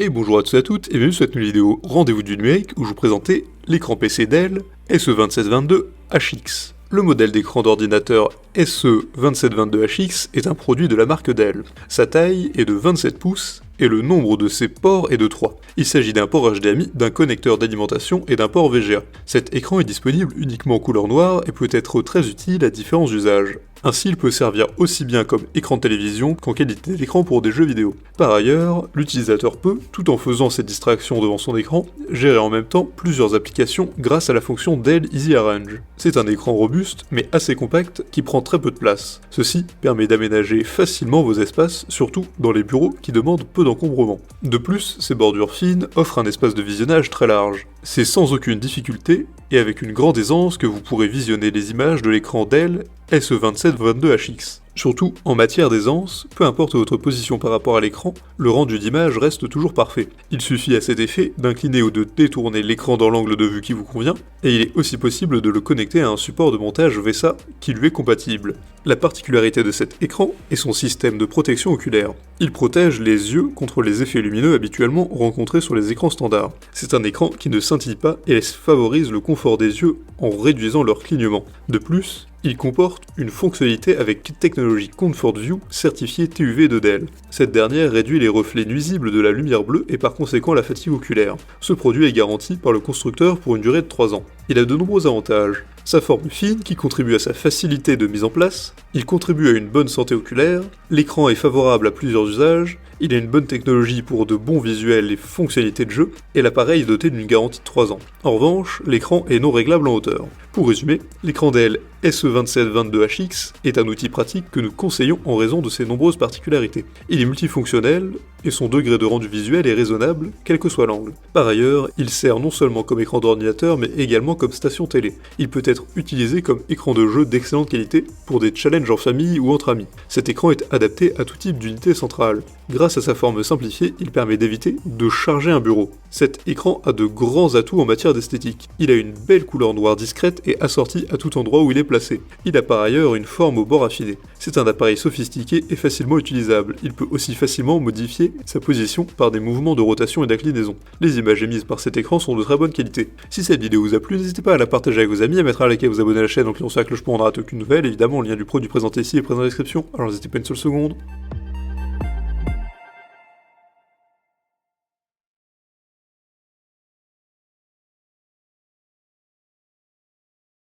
Et bonjour à tous et à toutes, et bienvenue sur cette nouvelle vidéo Rendez-vous du numérique où je vous présentais l'écran PC Dell SE2722HX. Le modèle d'écran d'ordinateur SE2722HX est un produit de la marque Dell. Sa taille est de 27 pouces et le nombre de ses ports est de 3. Il s'agit d'un port HDMI, d'un connecteur d'alimentation et d'un port VGA. Cet écran est disponible uniquement en couleur noire et peut être très utile à différents usages. Ainsi, il peut servir aussi bien comme écran de télévision qu'en qualité d'écran pour des jeux vidéo. Par ailleurs, l'utilisateur peut, tout en faisant ses distractions devant son écran, gérer en même temps plusieurs applications grâce à la fonction Dell Easy Arrange. C'est un écran robuste, mais assez compact, qui prend très peu de place. Ceci permet d'aménager facilement vos espaces, surtout dans les bureaux qui demandent peu d'encombrement. De plus, ses bordures fines offrent un espace de visionnage très large. C'est sans aucune difficulté, et avec une grande aisance que vous pourrez visionner les images de l'écran Dell SE2722HX. Surtout, en matière d'aisance, peu importe votre position par rapport à l'écran, le rendu d'image reste toujours parfait. Il suffit à cet effet d'incliner ou de détourner l'écran dans l'angle de vue qui vous convient, et il est aussi possible de le connecter à un support de montage VESA qui lui est compatible. La particularité de cet écran est son système de protection oculaire. Il protège les yeux contre les effets lumineux habituellement rencontrés sur les écrans standards. C'est un écran qui ne scintille pas et favorise le confort des yeux en réduisant leur clignement. De plus, il comporte une fonctionnalité avec technologie Comfort View certifiée TUV de Dell. Cette dernière réduit les reflets nuisibles de la lumière bleue et par conséquent la fatigue oculaire. Ce produit est garanti par le constructeur pour une durée de 3 ans. Il a de nombreux avantages. Sa forme fine qui contribue à sa facilité de mise en place, il contribue à une bonne santé oculaire, l'écran est favorable à plusieurs usages, il a une bonne technologie pour de bons visuels et fonctionnalités de jeu, et l'appareil est doté d'une garantie de 3 ans. En revanche, l'écran est non réglable en hauteur. Pour résumer, l'écran Dell SE2722HX est un outil pratique que nous conseillons en raison de ses nombreuses particularités. Il est multifonctionnel, et son degré de rendu visuel est raisonnable, quel que soit l'angle. Par ailleurs, il sert non seulement comme écran d'ordinateur, mais également comme station télé. Il peut être utilisé comme écran de jeu d'excellente qualité pour des challenges en famille ou entre amis. Cet écran est adapté à tout type d'unité centrale. Grâce à sa forme simplifiée, il permet d'éviter de charger un bureau. Cet écran a de grands atouts en matière d'esthétique. Il a une belle couleur noire discrète et assortie à tout endroit où il est placé. Il a par ailleurs une forme au bord affiné. C'est un appareil sophistiqué et facilement utilisable. Il peut aussi facilement modifier sa position par des mouvements de rotation et d'inclinaison. Les images émises par cet écran sont de très bonne qualité. Si cette vidéo vous a plu, n'hésitez pas à la partager avec vos amis, à mettre un like et à vous abonner à la chaîne en cliquant sur la cloche pour ne rater aucune nouvelle. Évidemment, le lien du produit présenté ici est présent dans la description, alors n'hésitez pas une seule seconde.